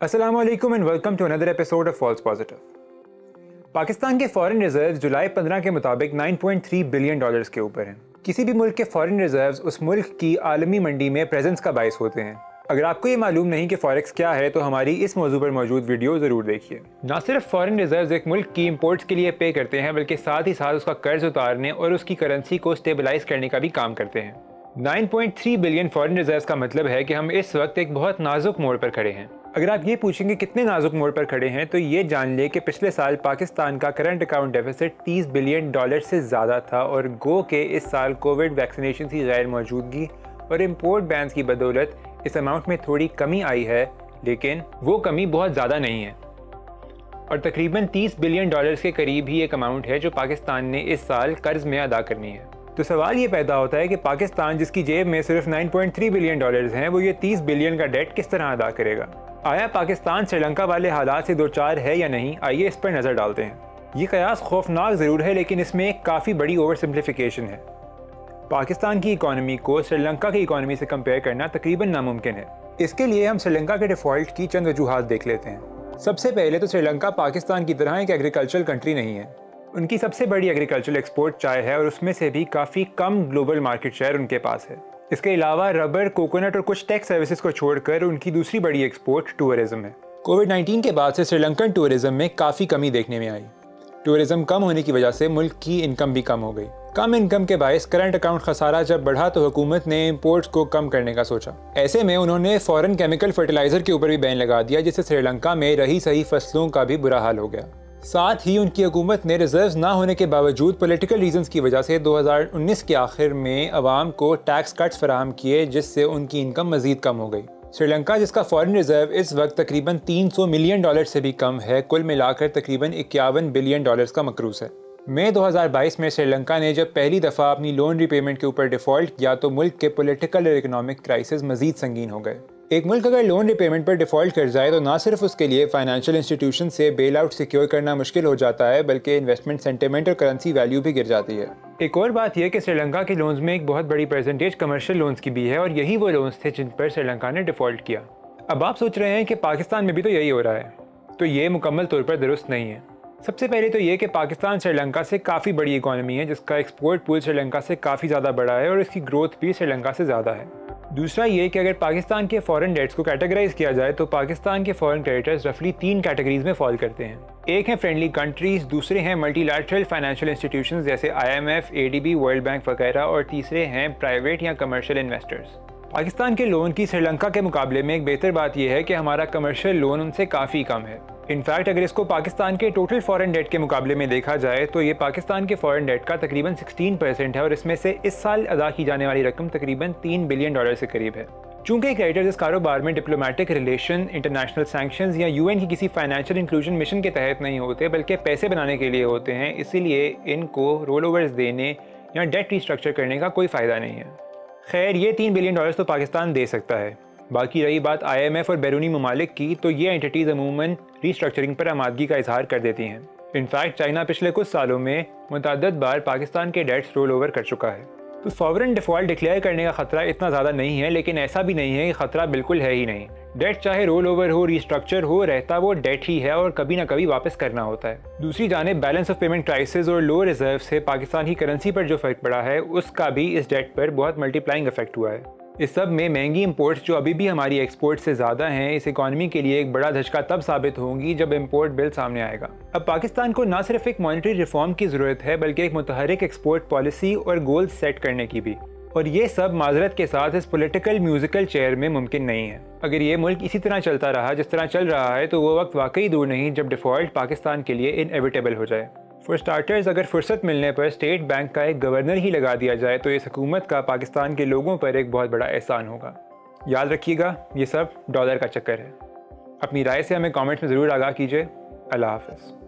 अस्सलाम वालेकुम and welcome to another episode of False Positive. Pakistan के फॉरेन रिजर्व्स जुलाई 15 के मुताबिक 9.3 बिलियन डॉलर्स के ऊपर हैं। किसी भी मुल्क के फॉरेन रिजर्व्स उस मुल्क की आलमी मंडी में प्रेजेंस का बायस होते हैं। अगर आपको ये मालूम नहीं कि फॉरेक्स क्या है तो हमारी इस मौजू पर मौजूद वीडियो ज़रूर देखिए। ना सिर्फ फॉरेन रिजर्व्स एक मुल्क की इंपोर्ट्स के लिए पे करते हैं बल्कि साथ ही साथ उसका कर्ज उतारने और उसकी करेंसी को स्टेबलाइज करने का भी काम करते हैं। 9.3 बिलियन फॉरेन रिजर्व्स का मतलब है कि हम इस वक्त एक बहुत नाजुक मोड़ पर खड़े हैं। अगर आप ये पूछेंगे कितने नाजुक मोड़ पर खड़े हैं तो ये जान ले कि पिछले साल पाकिस्तान का current account deficit 30 billion dollar से ज़्यादा था और गो के इस साल कोविड वैक्सीनेशन की गैर मौजूदगी और इम्पोर्ट बैन्स की बदौलत इस अमाउंट में थोड़ी कमी आई है, लेकिन वो कमी बहुत ज़्यादा नहीं है और तकरीबन 30 बिलियन डॉलर्स के करीब ही एक अमाउंट है जो पाकिस्तान ने इस साल कर्ज में अदा करनी है। तो सवाल ये पैदा होता है कि पाकिस्तान जिसकी जेब में सिर्फ 9.3 बिलियन डॉलर्स हैं वो ये 30 बिलियन का डेट किस तरह अदा करेगा। आया पाकिस्तान श्रीलंका वाले हालात से दो चार है या नहीं, आइए इस पर नज़र डालते हैं। ये कयास खौफनाक ज़रूर है लेकिन इसमें एक काफ़ी बड़ी ओवर सिंप्लीफिकेशन है। पाकिस्तान की इकॉनमी को श्रीलंका की इकॉनमी से कंपेयर करना तकरीबन नामुमकिन है। इसके लिए हम श्रीलंका के डिफ़ॉल्ट की चंद वजूहात देख लेते हैं। सबसे पहले तो श्रीलंका पाकिस्तान की तरह एक एग्रीकल्चरल कंट्री नहीं है। उनकी सबसे बड़ी एग्रीकल्चरल एक्सपोर्ट चाय है और उसमें से भी काफ़ी कम ग्लोबल मार्केट शेयर उनके पास है। इसके अलावा रबर, कोकोनट और कुछ टेक सर्विसेज को छोड़कर उनकी दूसरी बड़ी एक्सपोर्ट टूरिज्म है। कोविड-19 के बाद से श्रीलंकन टूरिज्म में काफ़ी कमी देखने में आई। टूरिज्म कम होने की वजह से मुल्क की इनकम भी कम हो गई। कम इनकम के बायस करंट अकाउंट खसारा जब बढ़ा तो हुकूमत ने इंपोर्ट्स को कम करने का सोचा। ऐसे में उन्होंने फॉरेन केमिकल फर्टिलाइजर के ऊपर भी बैन लगा दिया, जिससे श्रीलंका में रही सही फसलों का भी बुरा हाल हो गया। साथ ही उनकी हुकूमत ने रिजर्व्स ना होने के बावजूद पॉलिटिकल रीजंस की वजह से 2019 के आखिर में अवाम को टैक्स कट्स फराहम किए, जिससे उनकी इनकम मजीद कम हो गई। श्रीलंका जिसका फॉरेन रिजर्व इस वक्त तकरीबन 300 मिलियन डॉलर से भी कम है, कुल मिलाकर तकरीबन 51 बिलियन डॉलर्स का मकरूज है। मई 2022 में श्रीलंका ने जब पहली दफ़ा अपनी लोन रीपेमेंट के ऊपर डिफ़ॉल्ट किया तो मुल्क के पॉलिटिकल और इकोनॉमिक क्राइसिस मजीद संगीन हो गए। एक मुल्क अगर लोन रिपेमेंट पर डिफ़ॉल्ट कर जाए तो ना सिर्फ उसके लिए फाइनेंशियल इंस्टीट्यूशन से बेल आउट सिक्योर करना मुश्किल हो जाता है बल्कि इन्वेस्टमेंट सेंटिमेंट और करेंसी वैल्यू भी गिर जाती है। एक और बात यह कि श्रीलंका के लोन्स में एक बहुत बड़ी परसेंटेज कमर्शियल लोन्स की भी है और यही वो लोन्स थे जिन पर श्रीलंका ने डिफ़ॉल्ट किया। अब आप सोच रहे हैं कि पाकिस्तान में भी तो यही हो रहा है, तो ये मुकम्मल तौर पर दुरुस्त नहीं है। सबसे पहले तो ये कि पाकिस्तान श्रीलंका से काफ़ी बड़ी इकॉनमी है जिसका एक्सपोर्ट पूल श्रीलंका से काफ़ी ज़्यादा बड़ा है और इसकी ग्रोथ भी श्रीलंका से ज़्यादा है। दूसरा ये कि अगर पाकिस्तान के फॉरेन डेट्स को कैटेगराइज किया जाए तो पाकिस्तान के फॉरेन क्रेडिटर्स रफली 3 कैटेगरीज में फॉल करते हैं। एक है फ्रेंडली कंट्रीज़, दूसरे हैं मल्टीलैटरल फाइनेंशियल इंस्टीट्यूशंस जैसे IMF, ADB, वर्ल्ड बैंक वगैरह और तीसरे हैं प्राइवेट या कमर्शियल इन्वेस्टर्स। पाकिस्तान के लोन की श्रीलंका के मुकाबले में एक बेहतर बात यह है कि हमारा कमर्शियल लोन उनसे काफ़ी कम है। इनफैक्ट अगर इसको पाकिस्तान के टोटल फॉरेन डेट के मुकाबले में देखा जाए तो ये पाकिस्तान के फॉरेन डेट का तकरीबन 16% है और इसमें से इस साल अदा की जाने वाली रकम तकरीबन 3 बिलियन डॉलर से करीब है। चूंकि क्रेडिटर्स इस कारोबार में डिप्लोमेटिक रिलेशन, इंटरनेशनल सैंक्शंस या UN की किसी फाइनेंशियल इंक्लूजन मिशन के तहत नहीं होते बल्कि पैसे बनाने के लिए होते हैं, इसीलिए इनको रोल ओवर्स देने या डेट रिस्ट्रक्चर करने का कोई फ़ायदा नहीं है। खैर, ये 3 बिलियन डॉलर तो पाकिस्तान दे सकता है। बाकी रही बात IMF और बैरूनी ममालिक की, तो ये एंटिटीज़ अमूमन रीस्ट्रक्चरिंग पर आमादगी का इजहार कर देती हैं। इनफैक्ट चाइना पिछले कुछ सालों में मुतअद्दिद बार पाकिस्तान के डेट्स रोल ओवर कर चुका है। तो सॉवरेन डिफ़ॉल्ट डिक्लेयर करने का ख़तरा इतना ज़्यादा नहीं है, लेकिन ऐसा भी नहीं है कि ख़तरा बिल्कुल है ही नहीं। डेट चाहे रोल ओवर हो, रीस्ट्रक्चर हो, रहता वो डेट ही है और कभी ना कभी वापस करना होता है। दूसरी जानिब बैलेंस ऑफ पेमेंट क्राइसिस और लो रिजर्व से पाकिस्तान की करेंसी पर जो फ़र्क पड़ा है उसका भी इस डेट पर बहुत मल्टीप्लाइंग इफेक्ट हुआ है। इस सब में महंगी इंपोर्ट्स जो अभी भी हमारी एक्सपोर्ट से ज़्यादा हैं इस इकॉनमी के लिए एक बड़ा धचका तब साबित होंगी जब इंपोर्ट बिल सामने आएगा। अब पाकिस्तान को ना सिर्फ एक मॉनेटरी रिफॉर्म की ज़रूरत है बल्कि एक मुतहरिक एक्सपोर्ट पॉलिसी और गोल सेट करने की भी, और ये सब माजरत के साथ इस पॉलिटिकल म्यूजिकल चेयर में मुमकिन नहीं है। अगर ये मुल्क इसी तरह चलता रहा जिस तरह चल रहा है तो वो वक्त वाकई दूर नहीं जब डिफ़ॉल्ट पाकिस्तान के लिए इनएविटेबल हो जाए। फॉर स्टार्टर्स, अगर फुर्सत मिलने पर स्टेट बैंक का एक गवर्नर ही लगा दिया जाए तो इस हुकूमत का पाकिस्तान के लोगों पर एक बहुत बड़ा एहसान होगा। याद रखिएगा, ये सब डॉलर का चक्कर है। अपनी राय से हमें कमेंट्स में ज़रूर आगाह कीजिए। अल्लाह हाफ़िज़।